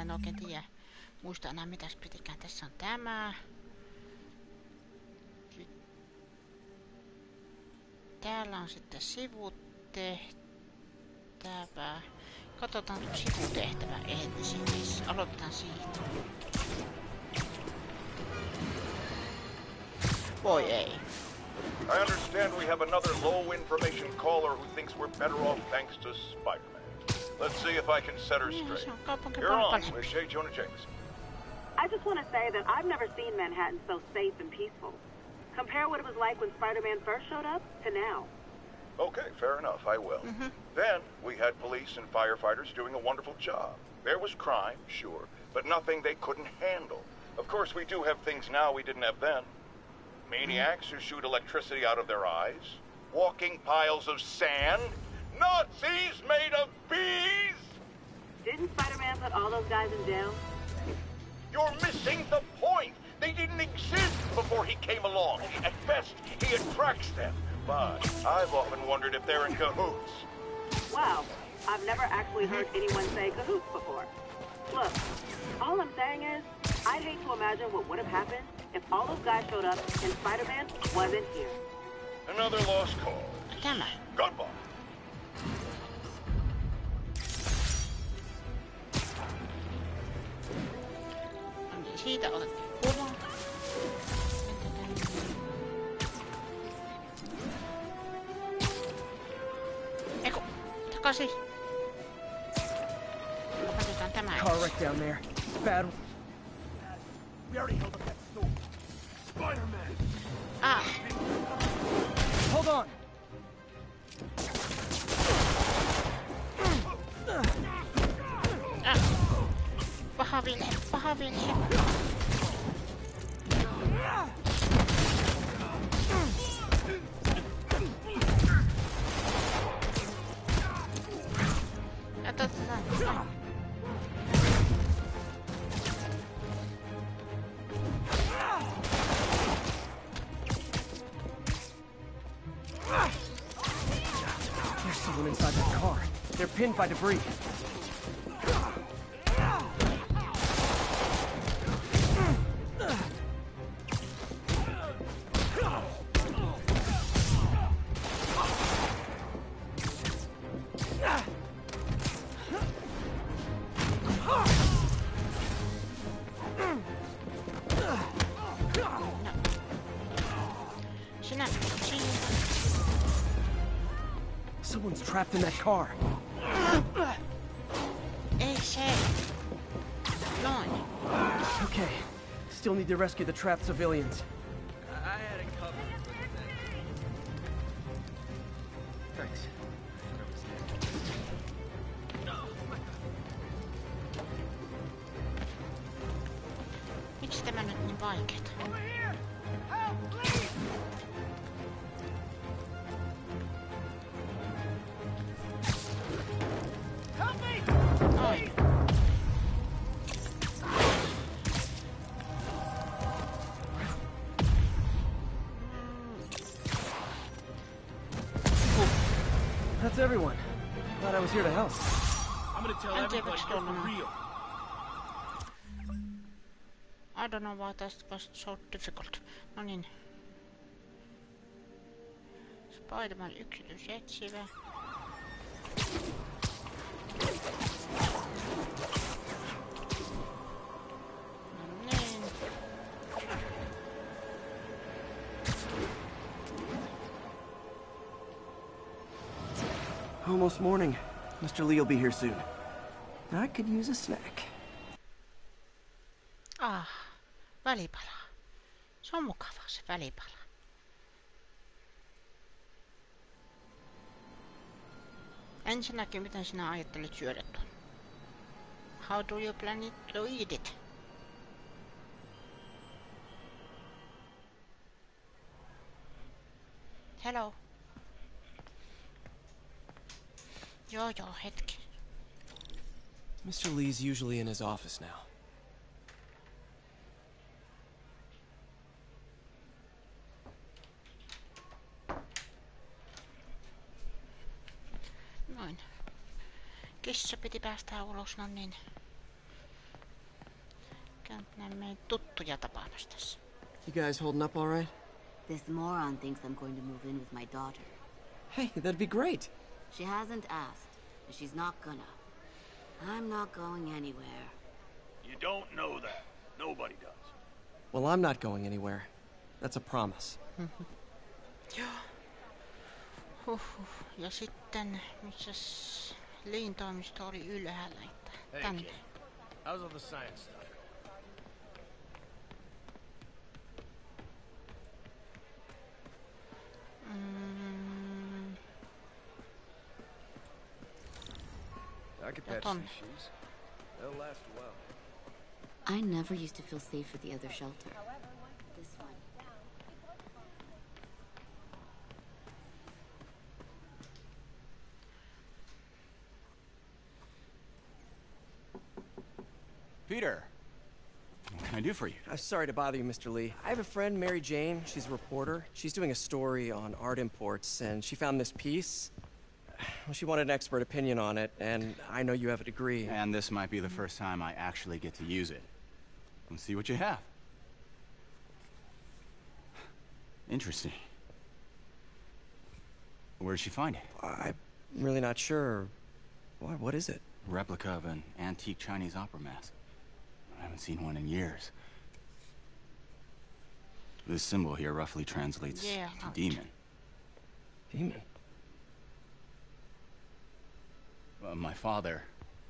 En oikein tiedä. Muista enää mitäs pitikään. Tässä on tämä. Täällä on sitten sivutehtävä. Katsotaan nyt sivutehtävä ensin. Aloitetaan siitä. Voi ei. I understand we have another low information caller who thinks we're better off thanks to Spider-Man. Let's see if I can set her straight. You're on with J. Jonah Jameson. I just want to say that I've never seen Manhattan so safe and peaceful. Compare what it was like when Spider-Man first showed up to now. Okay, fair enough, I will. Then, we had police and firefighters doing a wonderful job. There was crime, sure, but nothing they couldn't handle. Of course, we do have things now we didn't have then. Maniacs who shoot electricity out of their eyes. Walking piles of sand. Nazis made of bees! Didn't Spider-Man put all those guys in jail? You're missing the point! They didn't exist before he came along. At best, he attracts them. But I've often wondered if they're in cahoots. Wow, I've never actually heard anyone say cahoots before. Look, all I'm saying is, I'd hate to imagine what would have happened if all those guys showed up and Spider-Man wasn't here. Another lost cause. Tämä. Goodbye. No niin, siitä otettiin kuva. Eiku, takaisin. Opetetaan tämä. Car wreck down there. Bad. We already held up that store. Spider-Man! Ah, Hold on! paha virhe, paha virhe. Ja otetaan. There's someone inside that car. They're pinned by debris. Sinä, siinä. Someone's trapped in that car. Ei se. Noin. Okay. Still need to rescue the trapped civilians. I had it covered. Thanks. Miksi tämä nyt niin vaikeeta? Noin. That's everyone. Glad I was here to help. I'm gonna tell Anti- everybody you're for real. I don't know why that was so difficult. No niin. Spider-Man yksityisetsivä. No niin. Almost morning. Mr. Lee will be here soon. I could use a snack. Ah, välipala. Se on mukava se välipala. Ensinnäkin, miten sinä ajattelit syödä tuon? How do you plan it to eat it? Hello. Joo, hetki. Mr. Lee's usually in his office now. Noin. Kissa piti päästää ulos, no niin. Tänne meidän tuttuja tapaamassa tässä. You guys holding up all right? This moron thinks I'm going to move in with my daughter. Hey, that'd be great. She hasn't asked, and she's not gonna. I'm not going anywhere. You don't know that. Nobody does. Well, I'm not going anywhere. That's a promise. Ja sitten, missäs Lean toimisto oli ylhäällä, että Hey, tänne. kid. How's all the science stuff? I could Ja patch tonne. these shoes. They'll last a while. I never used to feel safe at the other shelter. This one. Peter, what can I do for you? I'm sorry to bother you, Mr. Lee. I have a friend, Mary Jane. She's a reporter. She's doing a story on art imports, and she found this piece. Well, she wanted an expert opinion on it, and I know you have a degree. And this might be the first time I actually get to use it. Let's see what you have. Interesting. Where did she find it? I'm really not sure. What is it? Replica of an antique Chinese opera mask. I haven't seen one in years. This symbol here roughly translates Yeah, to ouch. demon. Demon. My father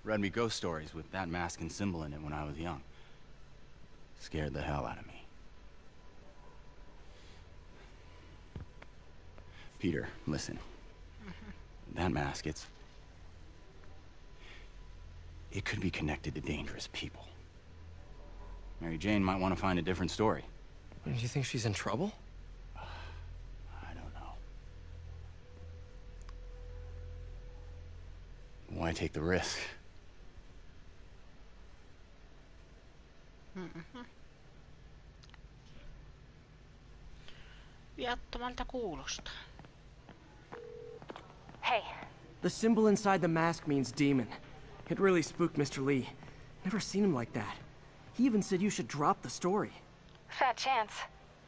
read me ghost stories with that mask and symbol in it when I was young. Scared the hell out of me. Peter, listen. That mask, it could be connected to dangerous people. Mary Jane might want to find a different story. Do you think she's in trouble? I don't know. Why take the risk? Viattomalta kuulostaa. Hey, The symbol inside the mask means demon. It really spooked Mr. Lee. Never seen him like that. He even said you should drop the story. fat chance.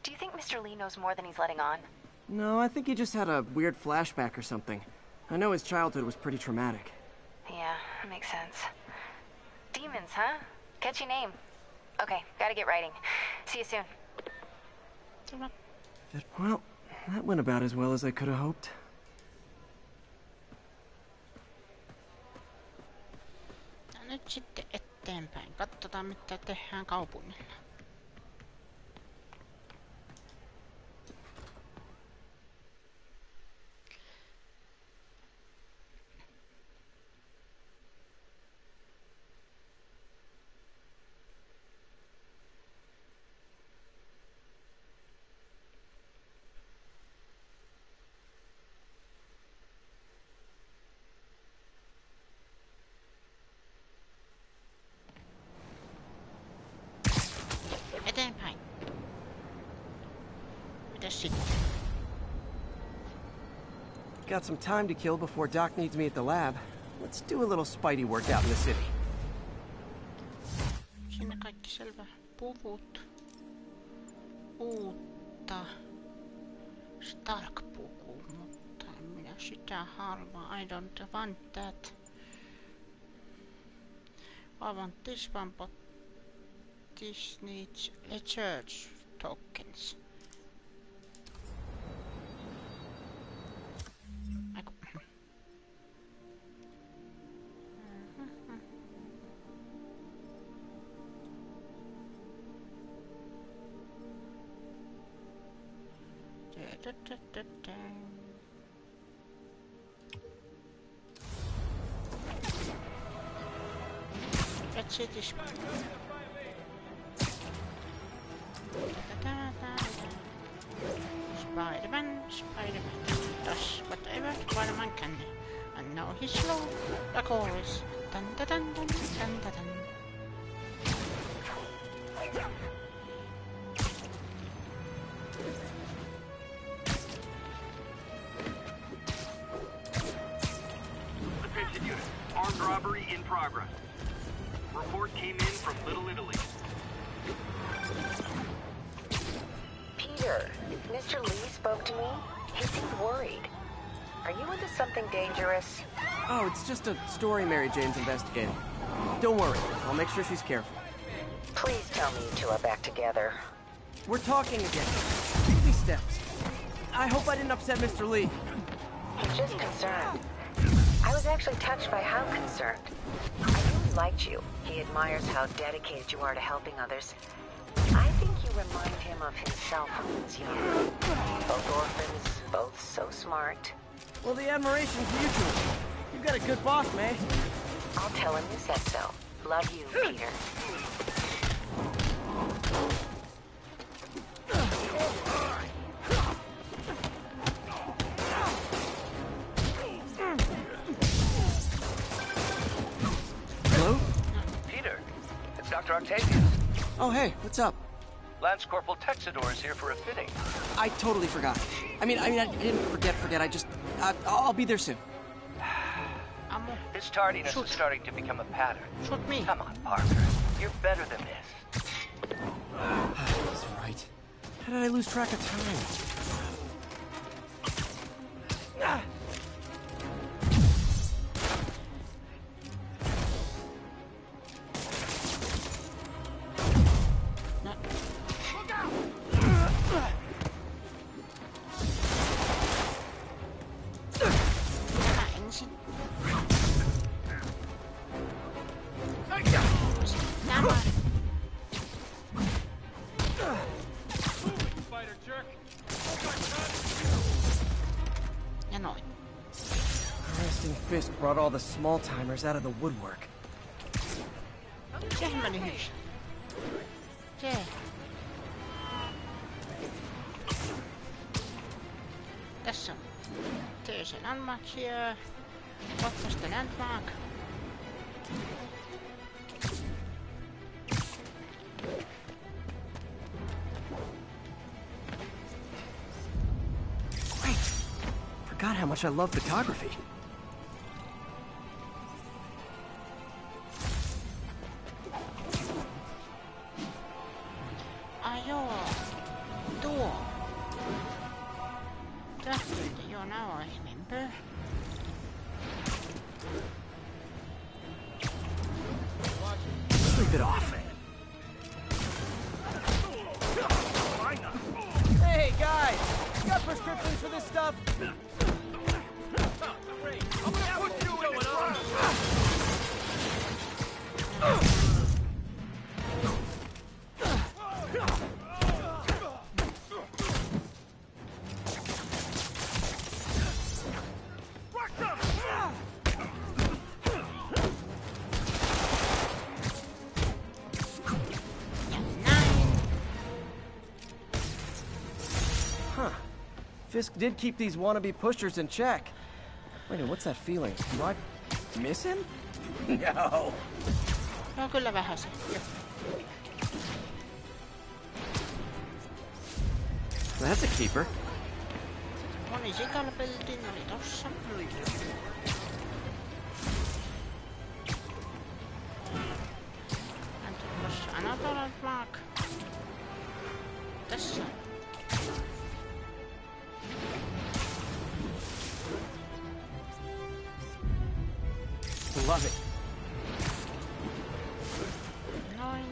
Do you think Mr. Lee knows more than he's letting on? No, I think he just had a weird flashback or something. I know his childhood was pretty traumatic. Yeah, makes sense. Demons, huh? Catchy name. Okay, gotta get writing. See you soon. Hyvä. Well, that went about as well as I could have hoped. Ja nyt sitten eteenpäin. Katsotaan mitä tehdään kaupungilla. Eteenpäin. Mitäs sitten? Got some time to kill before Doc needs me at the lab. Let's do a little Spidey work out in the city. Siinä kaikki selvä. Puvut. Uutta. Stark-puku, mutta en minä sitä halua. I don't want that. I want this one, but this needs a church tokens. Aiku. Let's see this one. Spider-Man, Spider-Man does whatever Spider-Man can. And now he's slow, like always. Dun dun dun dun dun dun dun. Attention unit. Armed robbery in progress. Report came in from Little Italy. Peter, Mr. Lee spoke to me. He seemed worried. Are you into something dangerous? Oh, it's just a story Mary Jane's investigating. Don't worry, I'll make sure she's careful. Please tell me you two are back together. We're talking again. Baby steps. I hope I didn't upset Mr. Lee. He's just concerned. I was actually touched by how concerned. I really liked you. He admires how dedicated you are to helping others. I think you remind him of himself when he was young. Both orphans, both so smart. Well, the admiration's mutual. You've got a good boss, May. I'll tell him you said so. Love you, Peter. Hello? Peter, it's Dr. Octavius. Oh, hey, what's up? Lance Corporal Texador is here for a fitting. I totally forgot. I mean, I didn't forget. I just, I'll be there soon. His tardiness is starting to become a pattern. Shoot me. Come on, Parker. You're better than this. He's right. How did I lose track of time? Fisk brought all the small-timers out of the woodwork. Sehän meni hyvin. Se. Tässä on There's an unmark here. What was the landmark? Great! Forgot how much I love photography. Now I remember. Sleep it off. Hey guys, you got prescriptions for this stuff? Fisk did keep these wannabe pushers in check. Wait, what's that feeling? Do I miss him? No. No, kyllä vähän se. That's a keeper. Moni sikalpeltin oli tossa. And it was another landmark. Tässä. Love it. Noin.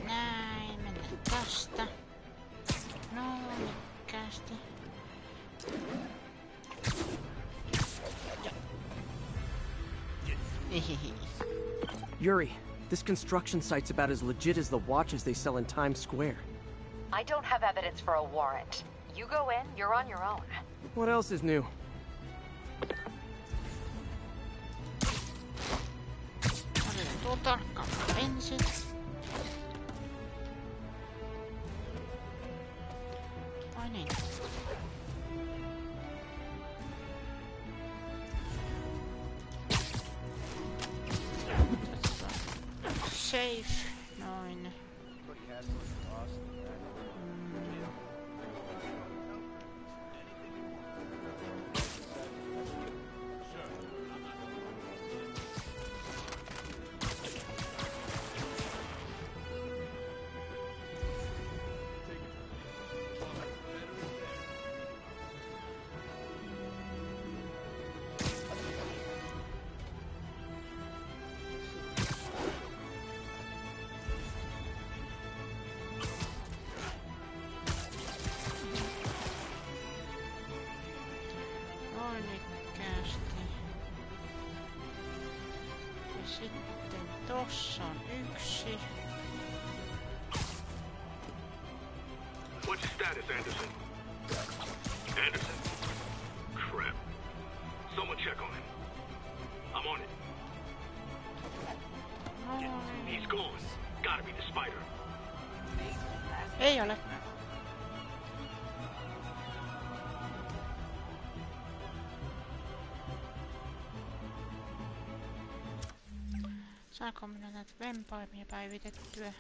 Näin, mennään tästä. Noin. Yuri, this construction site's about as legit as the watches they sell in Times Square. I don't have evidence for a warrant. You go in, you're on your own. What else is new? Otetaan tuo tarkkaan ensin. Vai niin? safe. Noin. Sitten tossa on yksi. What's your status, Anderson? Anderson? Crap. Someone check on him. I'm on it. He's gone. Gotta be the spider. Ei ole. Saanko minä näitä vempaimia päivitettyä?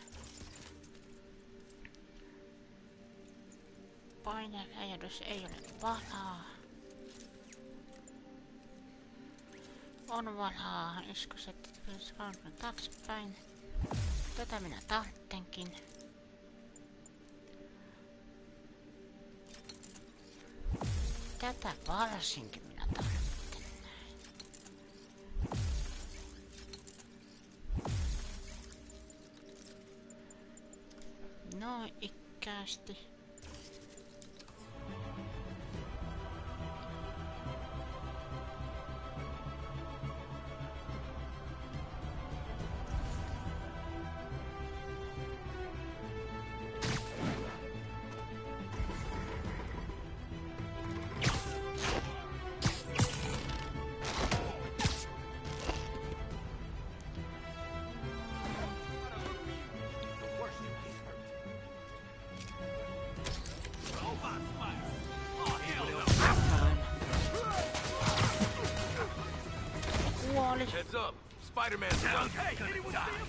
Paineräjähdys ei ole valaa. On valaa. Iskusetti kaupan taaksepäin. Tätä minä tarvitsenkin. Tätä varsinkin minä tarvitsen. Noin ikkäästi. Heads up. Spider-Man's done. Hey, anyone see him?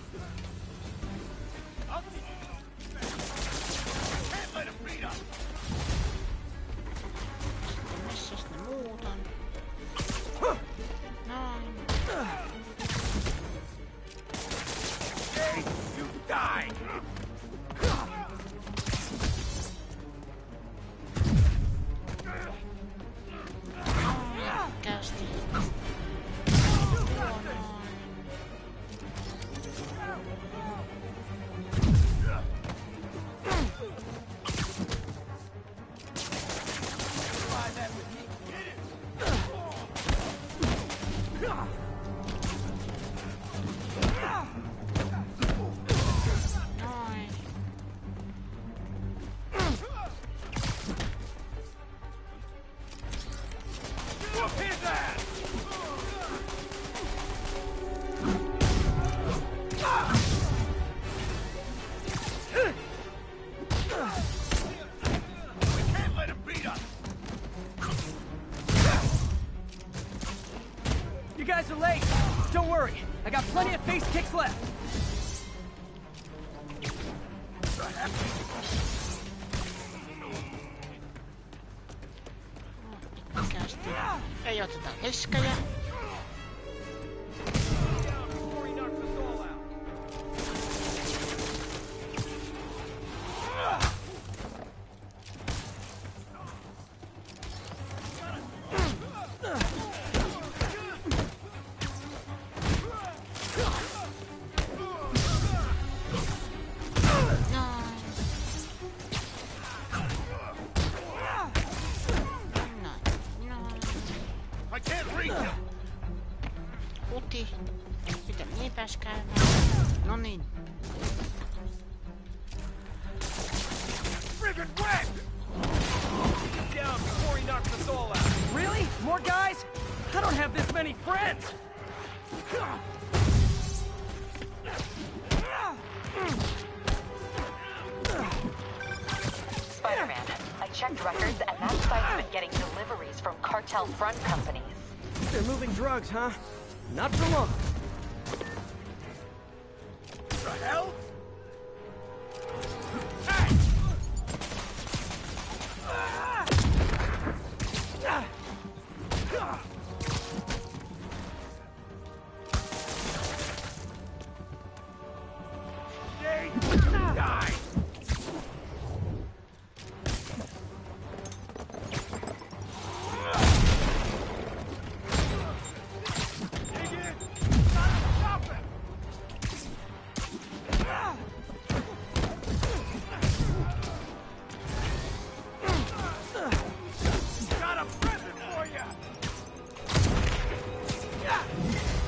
Can't let him beat us. Missäs ne muut on? Noin. Hey, you die. Kästi. You guys are late. Don't worry. I got plenty of face kicks left. Ei oteta riskejä. Huti. Miten niin pääs käymään? No niin. Really? More guys? I don't have this many friends. Spider-Man, I checked records and that site's been getting deliveries from cartel front companies. They're moving drugs, huh? Not for long. Die!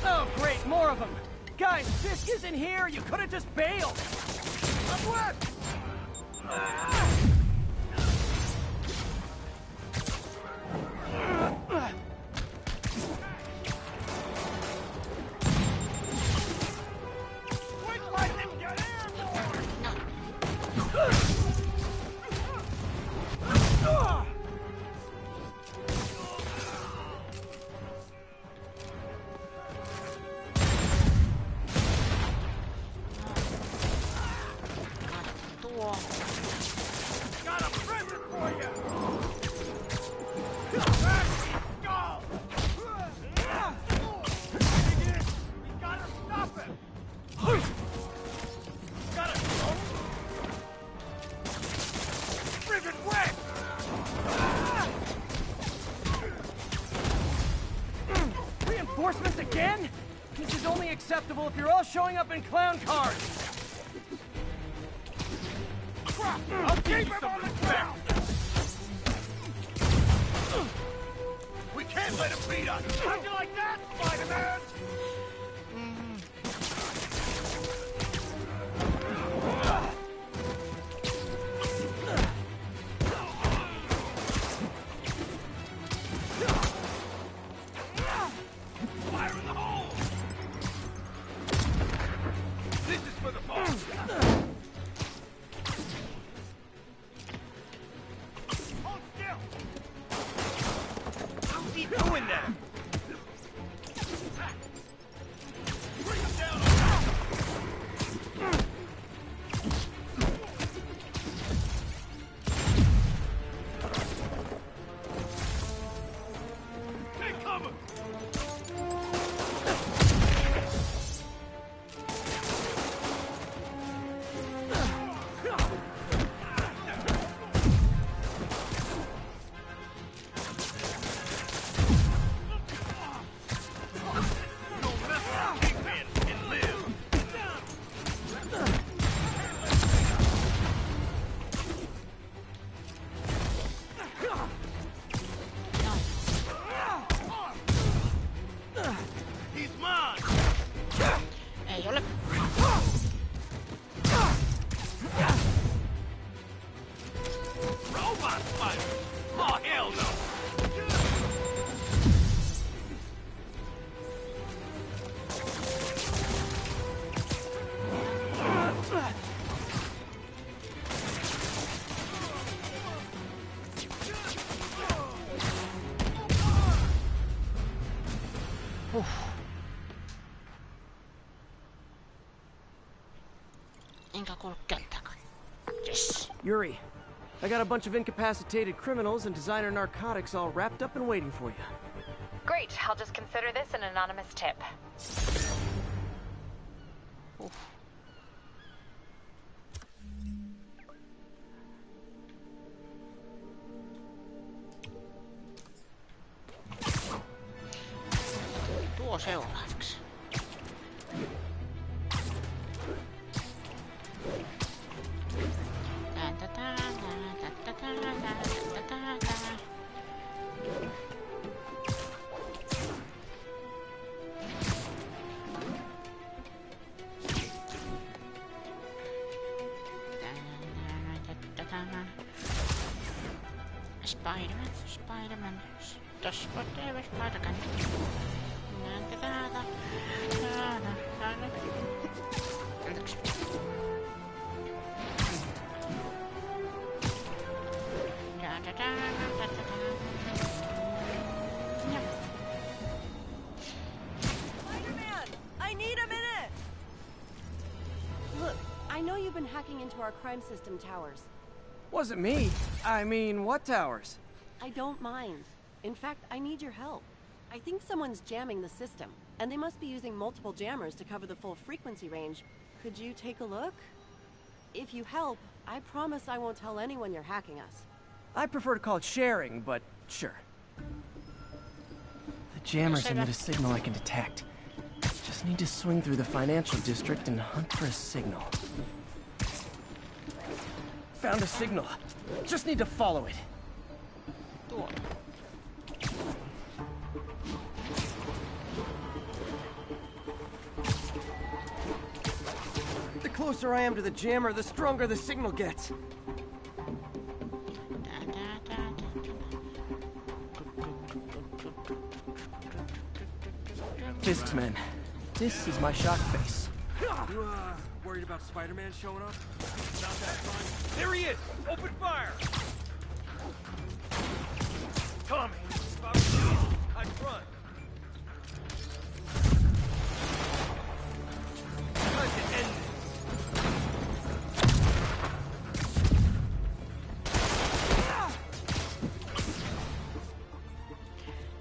Oh, great, more of them! Guys, Fisk isn't here! You could have just bailed! What? Got a present for you! Go! We gotta stop him! Gotta go! Friggin' wet! Reinforcements again? This is only acceptable if you're all showing up in clown cars! I'll keep him on the ground! We can't let him beat us! How'd you like that, Spider-Man? Fire in the hole! This is for the boss! Doing that! Bring him down on top! Take cover! Yes. Yuri, I got a bunch of incapacitated criminals and designer narcotics all wrapped up and waiting for you. Great. I'll just consider this an anonymous tip. Oof. Tuo seuraavaksi. Spider-Man. Tässä voi tehdä Spider-Man. Anteeksi. Spider-Man! I need a minute! Look, I know you've been hacking into our crime system towers. Wasn't me. I mean, what towers? I don't mind. In fact, I need your help. I think someone's jamming the system, and they must be using multiple jammers to cover the full frequency range. Could you take a look? If you help, I promise I won't tell anyone you're hacking us. I prefer to call it sharing, but sure. The jammers emit a signal I can detect. Just need to swing through the financial district and hunt for a signal. Found a signal. Just need to follow it. The closer I am to the jammer, the stronger the signal gets. Fisk's men. This is my shock face. You, worried about Spider-Man showing up? Not that fun. There he is! Open fire! Tommy, I'm front. Time to end this.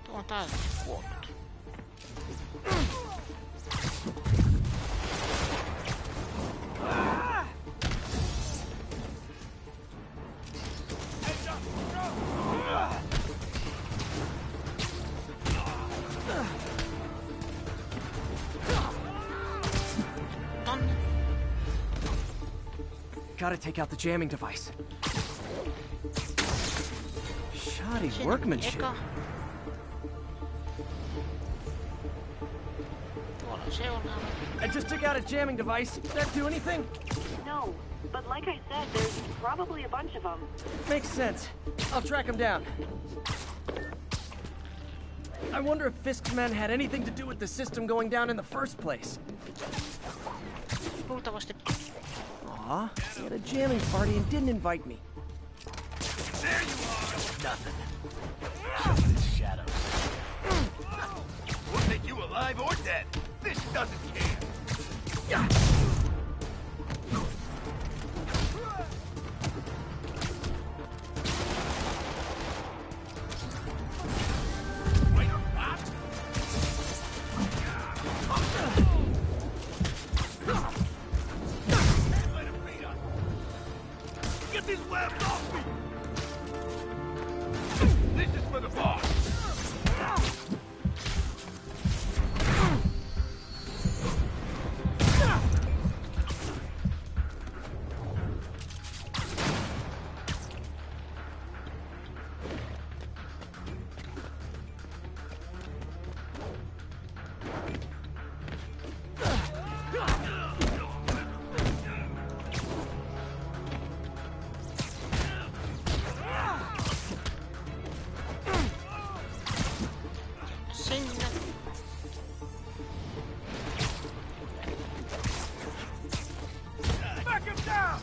Tuo on täysin kuollut. Gotta take out the jamming device. Shoddy workmanship. I just took out a jamming device. Did that do anything? No, but like I said, there's probably a bunch of them. Makes sense. I'll track them down. I wonder if Fisk's men had anything to do with the system going down in the first place. Aw, he had a jamming party and didn't invite me. There you are! Nothing. Just his shadows. We'll take you alive or dead. This doesn't care. Get these webs off me! This is for the boss. Back him down!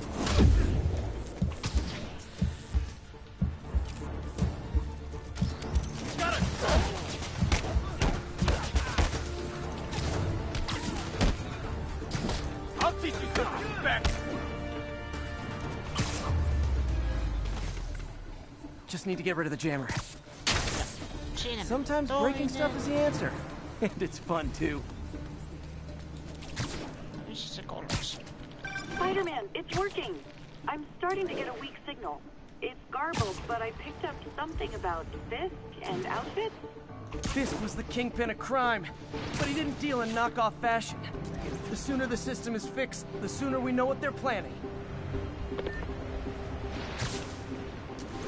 Got it! I'll teach you some respect! Just need to get rid of the jammer. Sometimes breaking stuff is the answer. And it's fun, too. Spider-Man, it's working. I'm starting to get a weak signal. It's garbled, but I picked up something about Fisk and outfits. Fisk was the kingpin of crime, but he didn't deal in knockoff fashion. The sooner the system is fixed, the sooner we know what they're planning.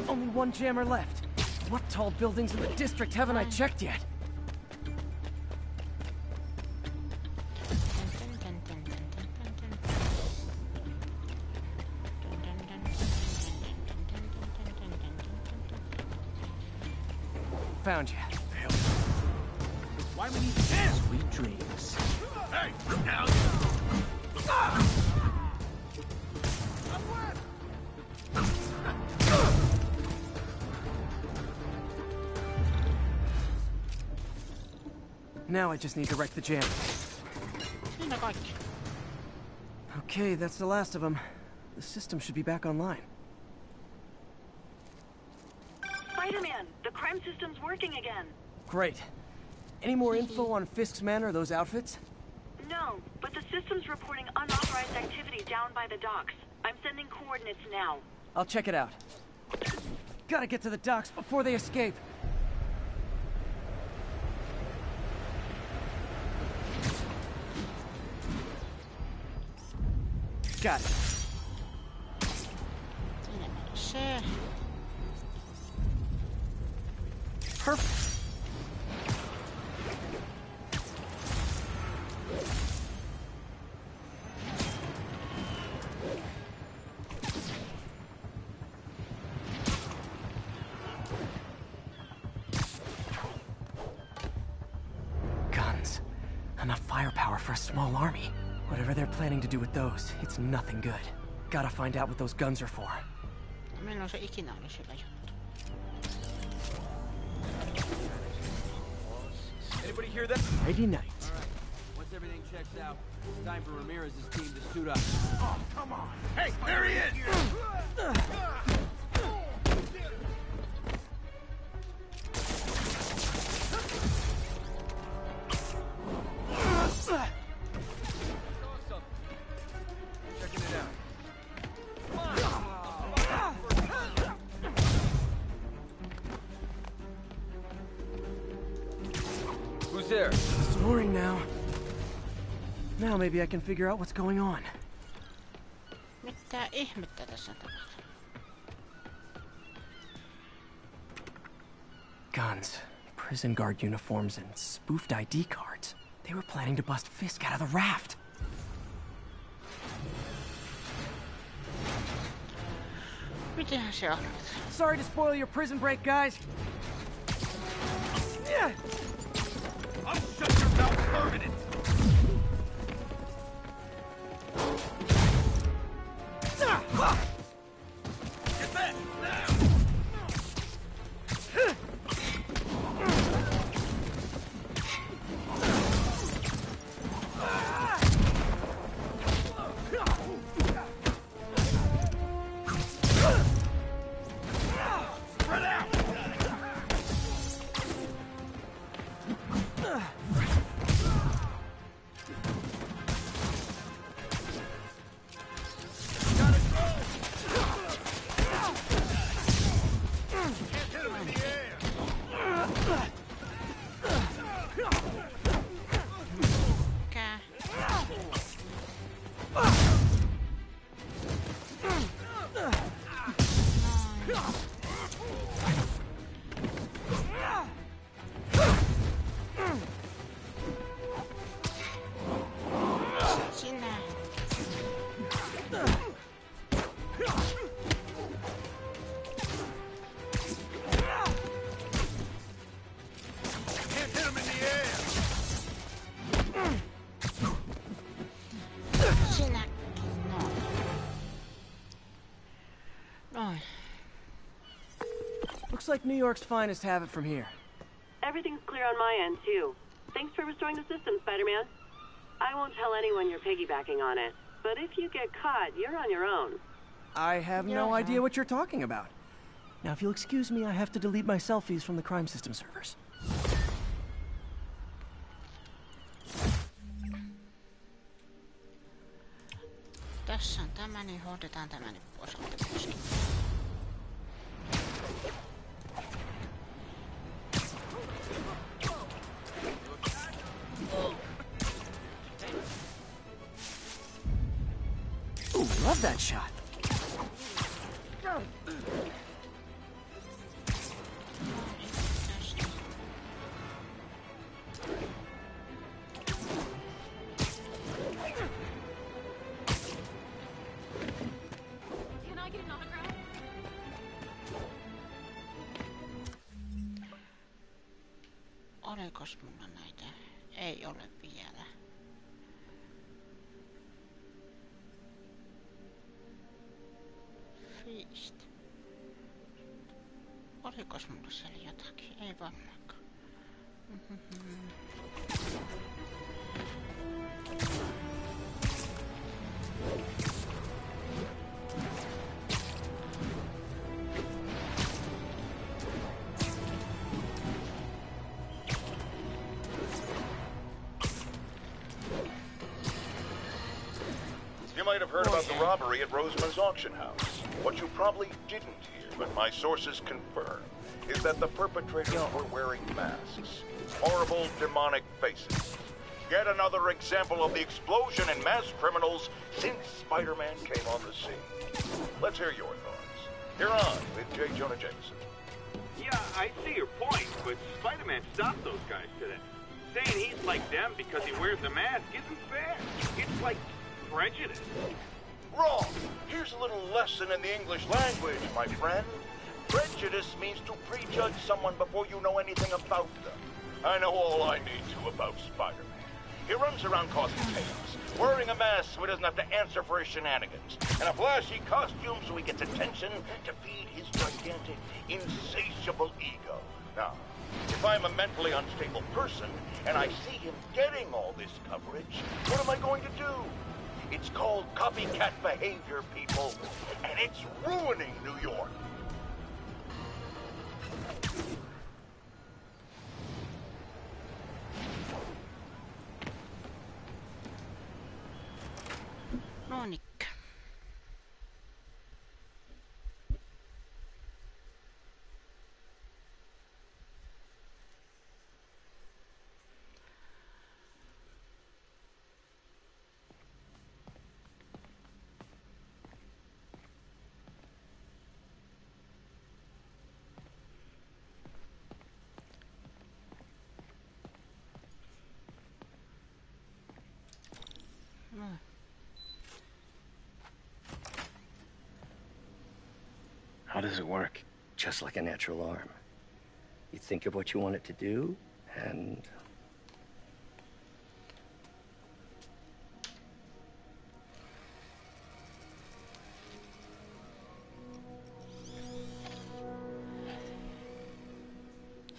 Only one jammer left. What tall buildings in the district haven't I checked yet? Found you. Why we need this? Sweet dreams. Hey, now! Now I just need to wreck the jam. Okay, that's the last of them. The system should be back online. Spider-Man, the crime system's working Great. Any more info on Fisk's men or those outfits? No, but the system's reporting unauthorized activity down by the docks. I'm sending coordinates now. I'll check it out. Gotta get to the docks before they escape. Got it. Perfect. Guns. Enough firepower for a small army. Whatever they're planning to do with those, it's nothing good. Gotta find out what those guns are for. Milloin se ikinä oli sillä juttu? Anybody hear that? Friday night. All right. Once everything checks out, it's time for Ramirez's team to suit up. Oh, come on. Hey, there he is! Checking it out. Who's there? Snoring now. Now maybe I can figure out what's going on. Mitä ihmettä tässä tapahtuu? Guns, prison guard uniforms, and spoofed ID cards. They were planning to bust Fisk out of the raft. Mitähän se on? Sorry to spoil your prison break, guys. Yeah. I'll shut your mouth permanent! Get back! Now! Spread out! Looks like New York's finest have it from here. Everything's clear on my end, too. Thanks for restoring the system, Spider-Man. I won't tell anyone you're piggybacking on it, but if you get caught, you're on your own. I have no idea what you're talking about. Now, if you'll excuse me, I have to delete my selfies from the crime system servers. Tässä on tämä, niin hoidetaan tämä nyt osalta myöskin. Ooh, love that shot. Can I get an autograph? Olikos mulla näitä? Ei ole vielä. Feast. Olikos mulla siellä jotakin? Ei varmaankaan. might have heard about the robbery at Rosamund's auction house. What you probably didn't hear, but my sources confirm, is that the perpetrators were wearing masks. Horrible, demonic faces. Yet another example of the explosion in mass criminals since Spider-Man came on the scene. Let's hear your thoughts. You're on with J. Jonah Jameson. Yeah, I see your point, but Spider-Man stopped those guys today. Saying he's like them because he wears a mask isn't fair. It's like prejudice. Wrong. Here's a little lesson in the English language, my friend. Prejudice means to prejudge someone before you know anything about them. I know all I need to about Spider-Man. He runs around causing chaos, wearing a mask so he doesn't have to answer for his shenanigans, and a flashy costume so he gets attention to feed his gigantic, insatiable ego. Now, if I'm a mentally unstable person, and I see him getting all this coverage, what am I going to do? It's called copycat behavior, people, and it's ruining New York. Monikka. How does it work? Just like a natural arm. You think of what you want it to do, and...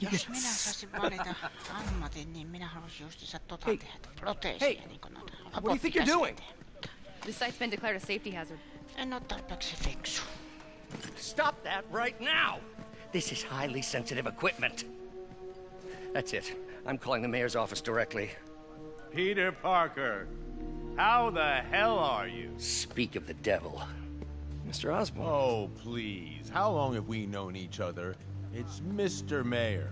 Jos minä saisin valita ammatin, niin minä haluaisin justiinsa tehdä proteesia niin kuin noita. What do you think you're doing? The site's been declared a safety hazard. En oo tarpeeksi fiksu. Stop that right now! This is highly sensitive equipment. That's it. I'm calling the mayor's office directly. Peter Parker, how the hell are you? Speak of the devil. Mr. Osborn. Oh, please. How long have we known each other? It's Mr. Mayor.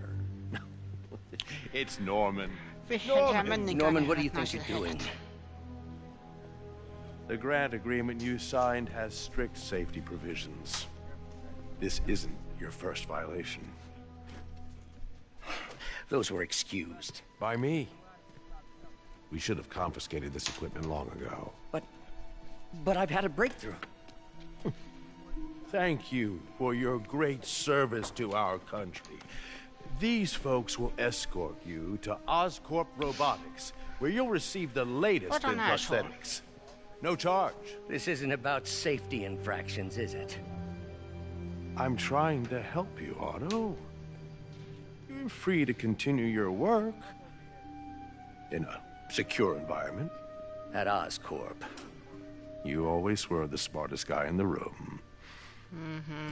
It's Norman. Norman, what do you think you're doing? The grant agreement you signed has strict safety provisions. This isn't your first violation. Those were excused. By me. We should have confiscated this equipment long ago. But I've had a breakthrough. Thank you for your great service to our country. These folks will escort you to Oscorp Robotics, where you'll receive the latest in prosthetics. No charge. This isn't about safety infractions, is it? I'm trying to help you, Otto. You're free to continue your work in a secure environment. At Oscorp. You always were the smartest guy in the room.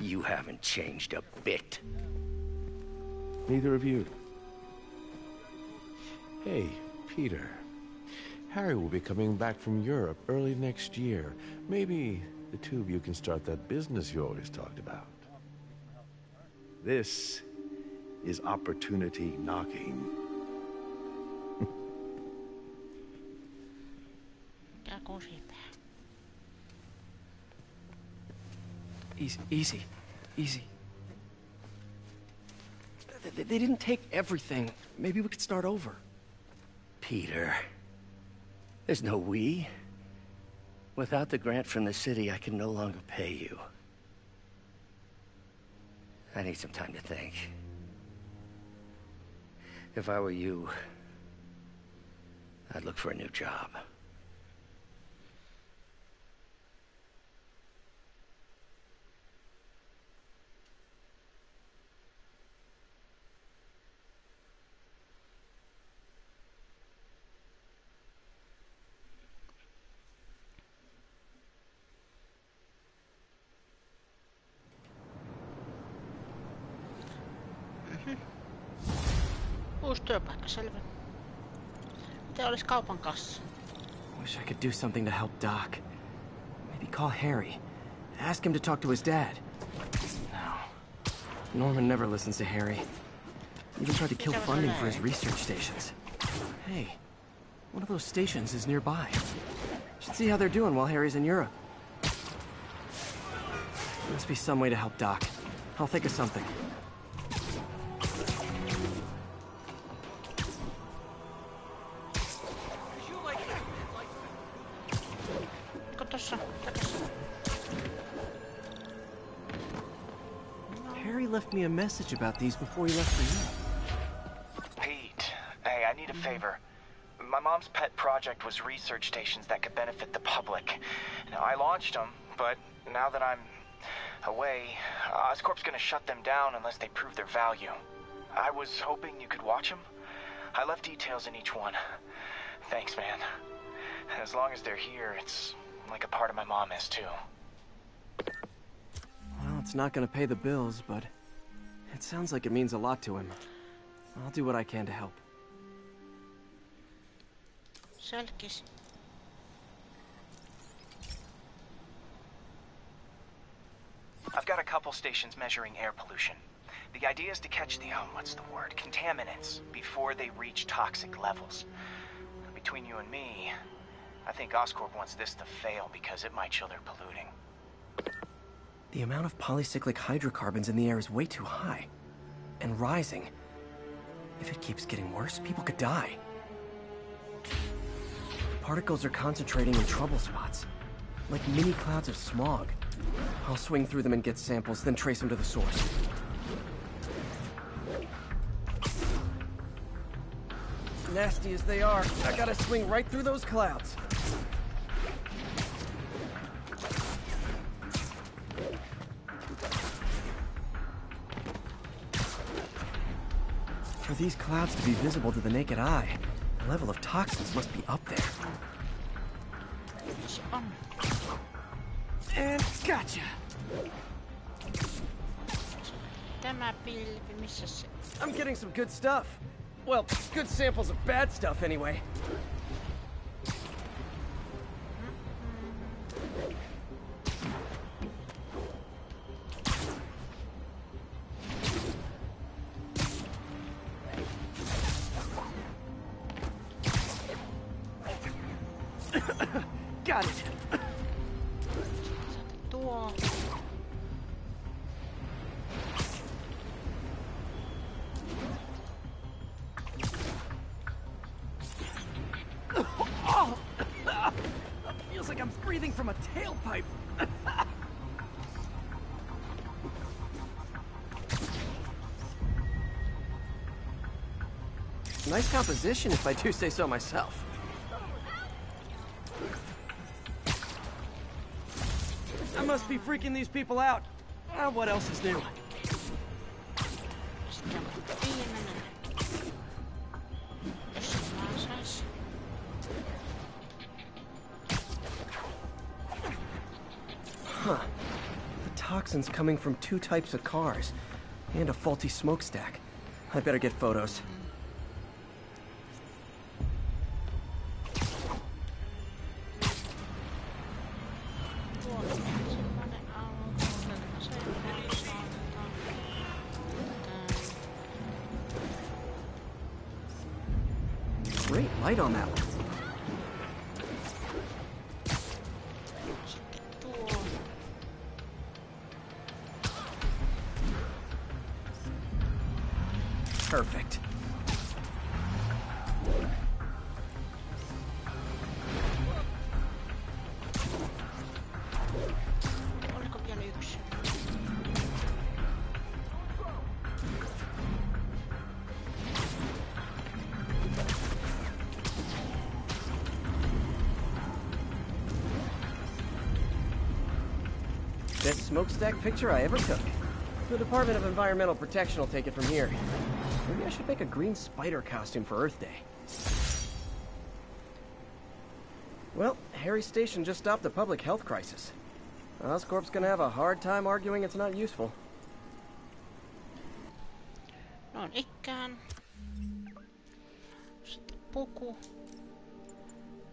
You haven't changed a bit. Neither of you. Hey, Peter. Harry will be coming back from Europe early next year. Maybe the two of you can start that business you always talked about. This is opportunity knocking. Easy. They didn't take everything. Maybe we could start over. Peter, there's no we. Without the grant from the city, I can no longer pay you. I need some time to think. If I were you, I'd look for a new job. Uusi työpaikka, selvä. Mitä olisi kaupan kassa? Wish I could do something to help Doc. call Harry. Ask him to talk to his dad. No. Norman never listens to Harry. Even tried to kill funding for his research stations. Hey, one of those stations is nearby. Should see how they're doing while Harry's in Europe. Must be some way to help Doc. I'll think of something. Harry left me a message about these before he left for you. Pete, hey, I need a favor. My mom's pet project was research stations that could benefit the public. Now, I launched them, but now that I'm away, Oscorp's gonna shut them down unless they prove their value. I was hoping you could watch them. I left details in each one. Thanks, man. As long as they're here, it's like a part of my mom is, too. Well, it's not gonna pay the bills, but it sounds like it means a lot to him. I'll do what I can to help. Selkis. I've got a couple stations measuring air pollution. The idea is to catch the, contaminants before they reach toxic levels. Between you and me, I think Oscorp wants this to fail because it might show they're polluting. The amount of polycyclic hydrocarbons in the air is way too high. And rising. If it keeps getting worse, people could die. Particles are concentrating in trouble spots, like mini clouds of smog. I'll swing through them and get samples, then trace them to the source. Nasty as they are, I gotta swing right through those clouds. For these clouds to be visible to the naked eye, the level of toxins must be up there. And gotcha! Tämä pilvi, missä se? I'm getting some good stuff. Well, good samples of bad stuff anyway. Got it. Tuo. Feels like I'm breathing from a tailpipe. Nice composition, if I do say so myself. I must be freaking these people out. What else is new? Huh. The toxin's coming from 2 types of cars, and a faulty smokestack. I better get photos. Great light on that one. Perfect. Oliko vielä yksi? Best smokestack picture I ever took. The Department of Environmental Protection will take it from here. Maybe I should make a green spider costume for Earth Day. Well, Harry's station just stopped a public health crisis. Oscorp's gonna have a hard time arguing it's not useful. Noin ikään. Sitten puku.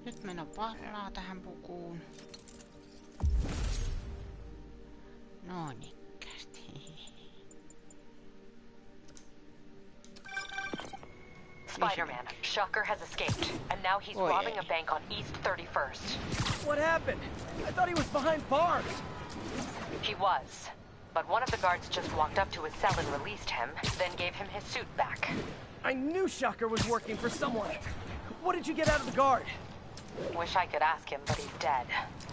Nyt mennään palaa tähän pukuun. No nikkästi. Spider-Man, Shocker has escaped, and now he's robbing a bank on East 31st. What happened? I thought he was behind bars. He was, but one of the guards just walked up to his cell and released him, then gave him his suit back. I knew Shocker was working for someone. What did you get out of the guard? Wish I could ask him, but he's dead.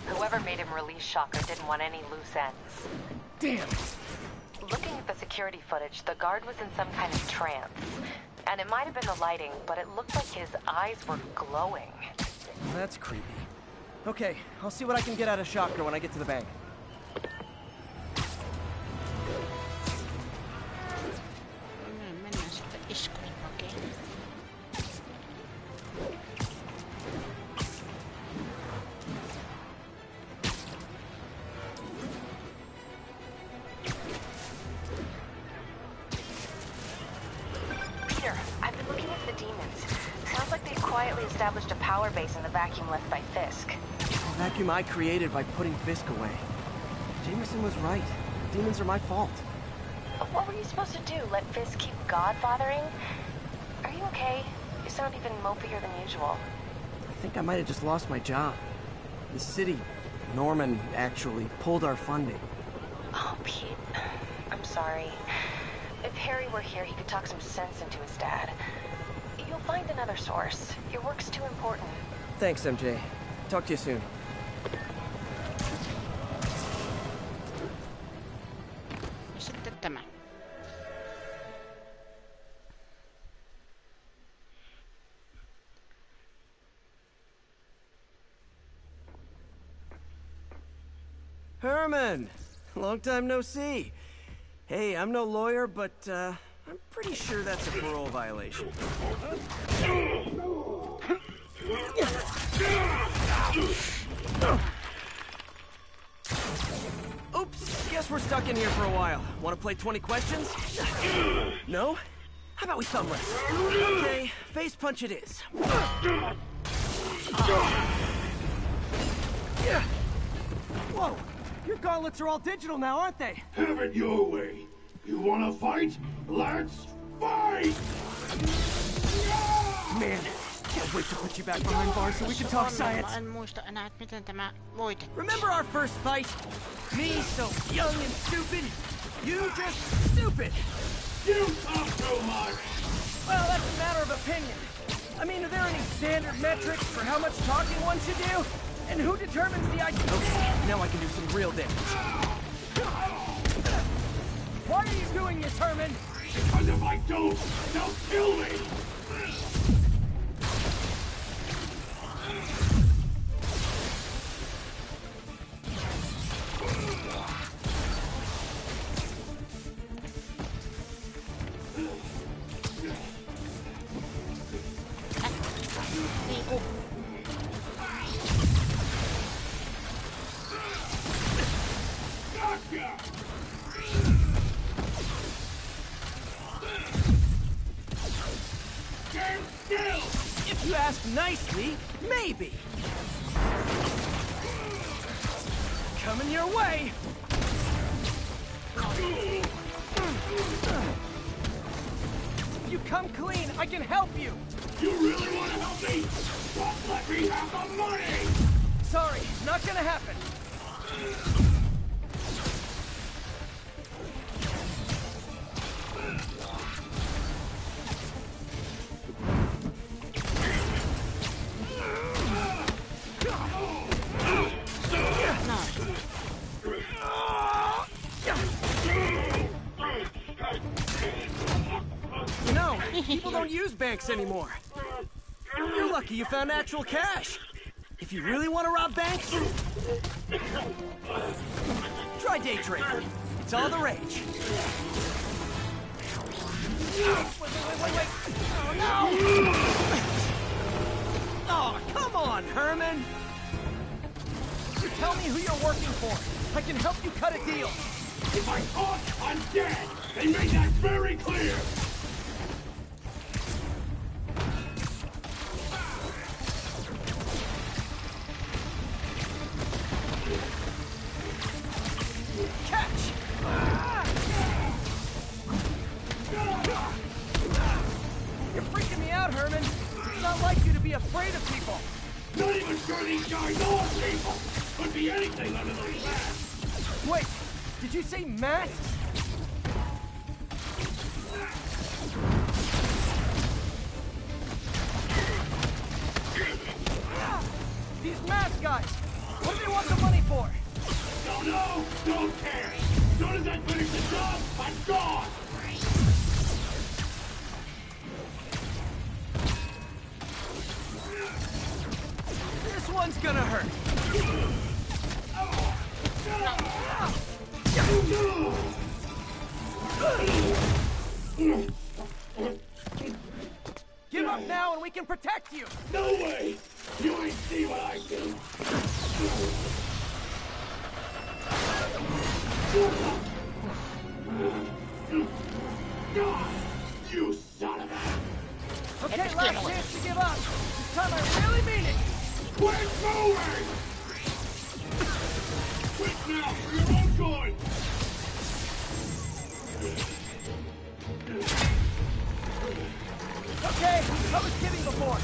Whoever made him release Shocker didn't want any loose ends. Damn. Looking at the security footage, the guard was in some kind of trance. And it might have been the lighting, but it looked like his eyes were glowing. That's creepy. Okay, I'll see what I can get out of Shocker when I get to the bank. Mennään sitten iskujen pakeen. Peter, I've been looking into the demons. Sounds like they've quietly established a power base in the vacuum left by Fisk. The vacuum I created by putting Fisk away. Jameson was right. Demons are my fault. But what were you supposed to do? Let Fisk keep godfathering? Are you okay? You sound even mopier than usual. I think I might have just lost my job. The city, Norman, actually pulled our funding. Oh, Pete. I'm sorry. If Harry were here, he could talk some sense into his dad. You'll find another source. Your work's too important. Thanks, MJ. Talk to you soon. Ja sitten tämä. Herman! Long time no see. Hey, I'm no lawyer, but I'm pretty sure that's a parole violation. Oops, guess we're stuck in here for a while. Want to play 20 questions? No? How about we thumb wrestle? Okay, face punch it is. Whoa! Your gauntlets are all digital now, aren't they? Have it your way. You wanna fight? Let's fight! Man, can't wait to put you back behind bars so we can talk science. En muista enää, että miten tämä voitettiin. Remember our first fight? Me so young and stupid. You just stupid. You talk too much. Well, that's a matter of opinion. I mean, are there any standard metrics for how much talking one should do? And who determines the IQ? Okay, now I can do some real damage. Why are you doing this, Herman? Because if I don't, they'll kill me. If you ask nicely, maybe. Coming your way. If you come clean, I can help you. You really want to help me? Just let me have the money! Sorry, not gonna happen. You know, people don't use banks anymore. You're lucky you found actual cash. If you really want to rob banks, try day trading. It's all the rage. Wait. Oh, no! Oh, come on, Herman! You tell me who you're working for. I can help you cut a deal. If I talk, I'm dead! They made that very clear! Catch! be afraid of people. Not even sure these guys are people. Could be anything under those masks. Wait, did you say masks? These mask guys, what do they want the money for? Don't know, don't care. As soon as I finish the job, I'm gone. This one's gonna hurt. Give up now and we can protect you! No way! You ain't see what I do! You son of a... Okay, last chance to give up! This time I really mean it! Quit moving! Quit now, for your own good! Okay, I was kidding before.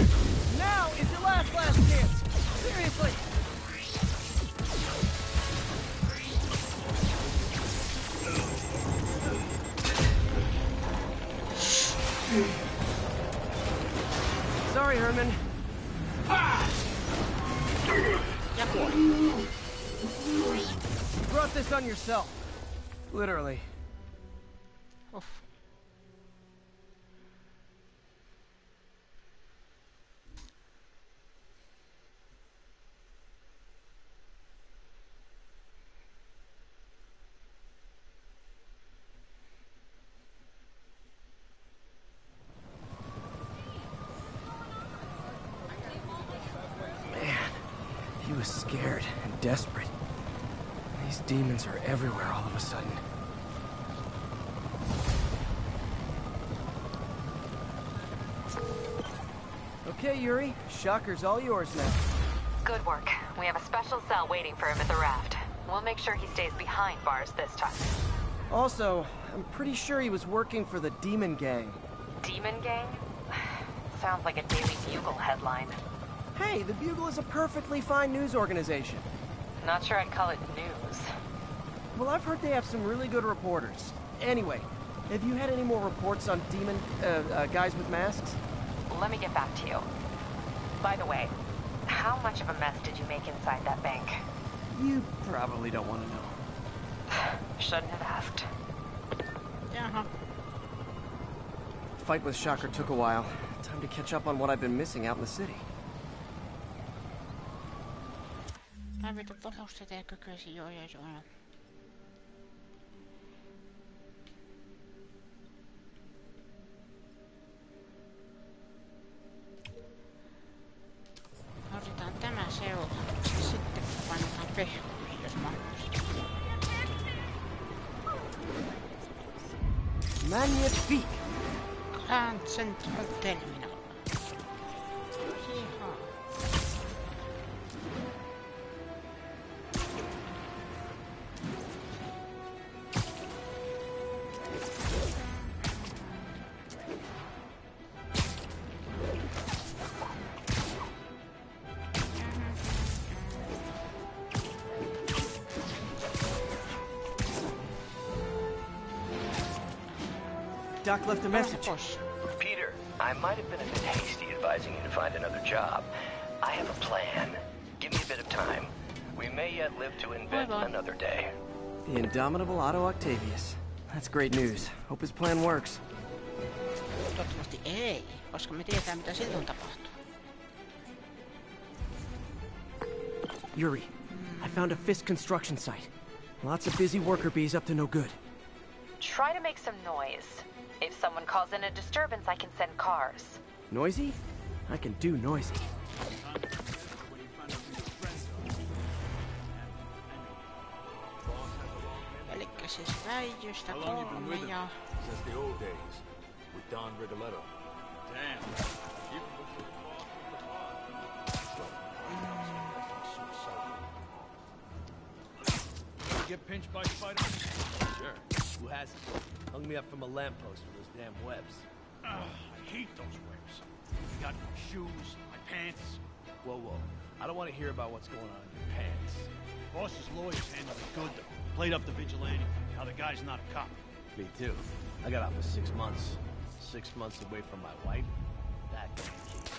Now is your last chance. Seriously. Sorry, Herman. You brought this on yourself. Literally. Oof. He was scared and desperate. These demons are everywhere all of a sudden. Okay, Yuri. Shocker's all yours now. Good work. We have a special cell waiting for him at the raft. We'll make sure he stays behind bars this time. Also, I'm pretty sure he was working for the Demon Gang. Demon Gang? Sounds like a Daily Bugle headline. Hey, the Bugle is a perfectly fine news organization. Not sure I'd call it news. Well, I've heard they have some really good reporters. Anyway, have you had any more reports on demon, guys with masks? Let me get back to you. By the way, how much of a mess did you make inside that bank? You probably don't want to know. Shouldn't have asked. Jaha. The fight with Shocker took a while. Time to catch up on what I've been missing out in the city. Päivitä varusteet ja kykyisi joijoisuilla. Otetaan tämä seuraavaksi. Sitten painetaan pehkuihin, jos mahdollista. Magnifique! Grand Central Terminal. Hiha. Doc left a message. Peter, I might have been a bit hasty advising you to find another job. I have a plan. Give me a bit of time. We may yet live to invent another day. The indomitable Otto Octavius. That's great news. Hope his plan works. Toivottavasti ei, koska me tiedetään mitä silloin tapahtuu. Yuri, I found a Fisk construction site. Lots of busy worker bees up to no good. Try to make some noise. If someone calls in a disturbance, I can send cars. Noisy? I can do noisy. Elikkä siis väijystä 3 ja... Since the old days, with Don Rigoletto. Damn. Get pinched by Spider-Man? Sure. Who hasn't? Hung me up from a lamppost with those damn webs. I hate those webs. I got my shoes, my pants. pants? Whoa, whoa. I don't want to hear about what's going on in your pants. Boss's lawyers handled it good, though. Played up the vigilante. Now the guy's not a cop. Me too. I got out for 6 months. 6 months away from my wife. That can't keep.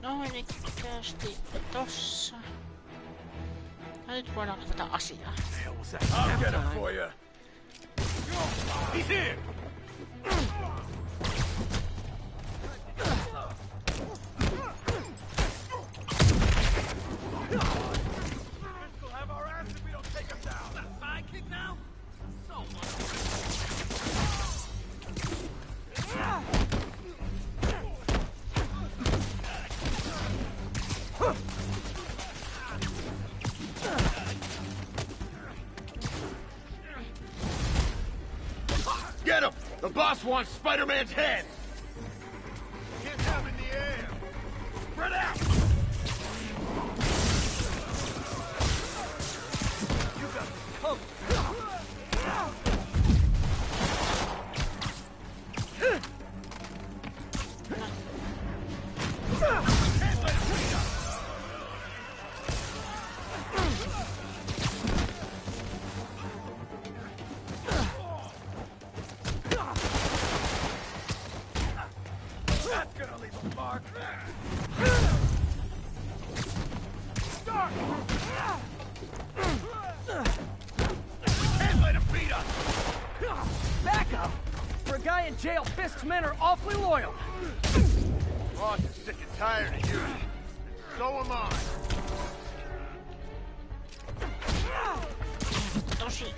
No, elikkästi tossa. Ja nyt voidaan katsoa asiaa. I'll get him for you. He's here! We'll have our ass if we don't take him down. That sidekick now? So much. Get him! The boss wants Spider-Man's head! Can't have him in the air. Spread out! You got this covered. That's gonna leave a mark. Start! Can't let him beat us! Back up! For a guy in jail, Fisk's men are awfully loyal. Boss is sick and tired of you. So am I. Tosi.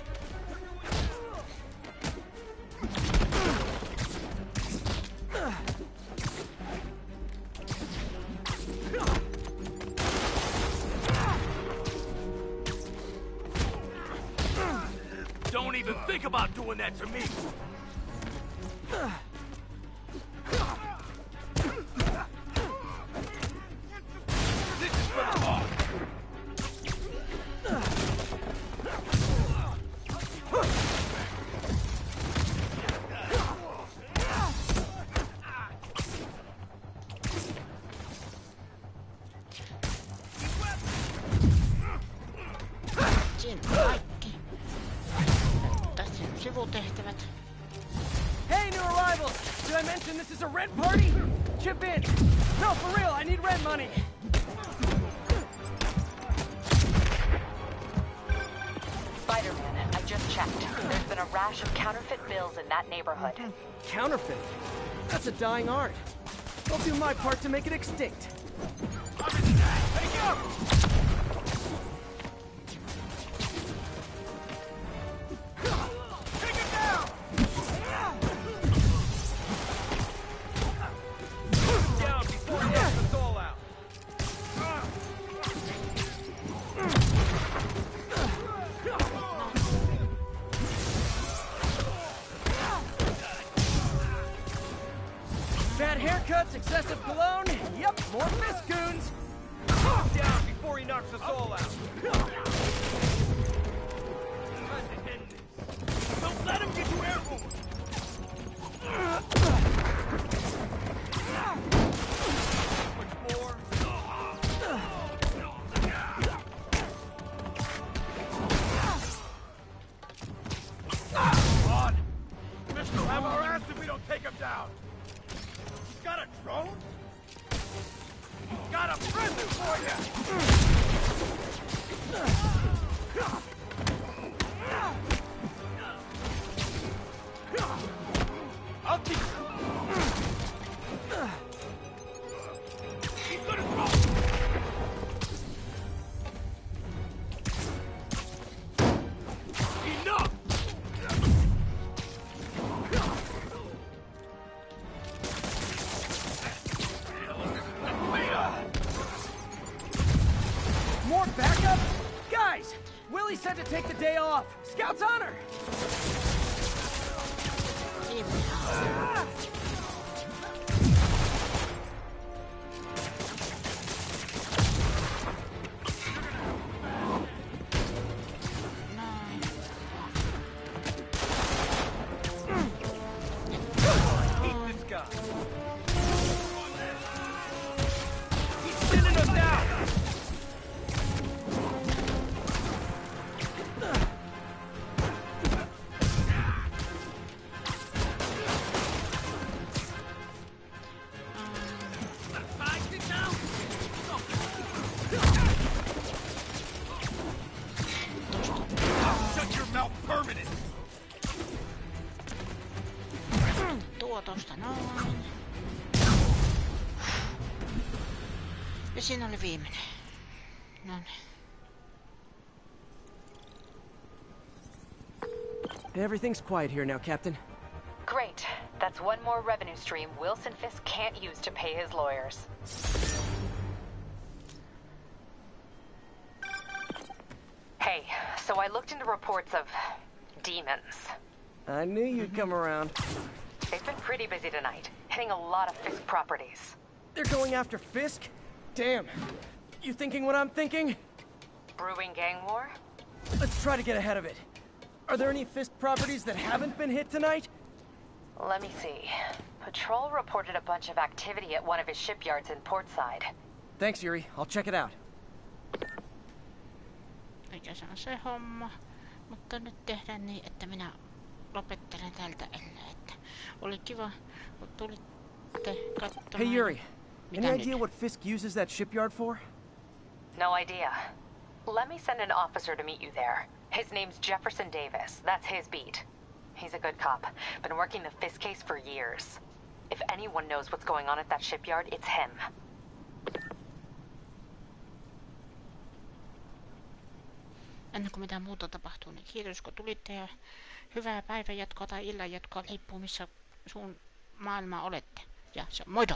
Don't even think about doing that to me! This is for the boss! Siinä kaikki. Tässä on sivutehtävät. Hey, new arrivals! Did I mention this is a rent party? Chip in. No, for real, I need rent money. Spider-Man, I just checked. There's been a rash of counterfeit bills in that neighborhood. Counterfeit? That's a dying art. I'll do my part to make it extinct. Take it up! Take him down! Down before he knocks us all out. Bad haircuts, excessive cologne. Yep, more Fisk goons. Down before he knocks us all out. Don't let him get you airborne. Much more. Come on. This will have our ass if we don't take him down. He's got a drone? Got a present for you! I'll keep He's gonna throw! Enough! More backup? Guys, Willie said to take the day off. Scout's honor. Tuossa noin. Ja siinä oli viimeinen. Noniin. Everything's quiet here now, Captain. Great. That's one more revenue stream Wilson Fisk can't use to pay his lawyers. Hey, so I looked into reports of demons. I knew you'd come around. They've been pretty busy tonight, hitting a lot of Fisk properties. They're going after Fisk? Damn. You thinking what I'm thinking? Brewing gang war? Let's try to get ahead of it. Are there any Fisk properties that haven't been hit tonight? Let me see. Patrol reported a bunch of activity at one of his shipyards in Portside. Thanks, Yuri. I'll check it out. Mikä se on se homma? Mutta nyt tehdään niin, että minä lopettelen tältä ennen, että oli kiva, kun tulitte katsomaan. Hey Yuri, any idea what Fisk uses that shipyard for? No idea. Let me send an officer to meet you there. His name's Jefferson Davis. That's his beat. He's a good cop. Been working the Fisk case for years. If anyone knows what's going on at that shipyard, it's him. Ennen kuin mitään muuta tapahtuu, niin kiitos kun tulitte ja hyvää päivänjatkoa tai illanjatkoa, riippuu missä sun maailmaa olette. Ja se on moido!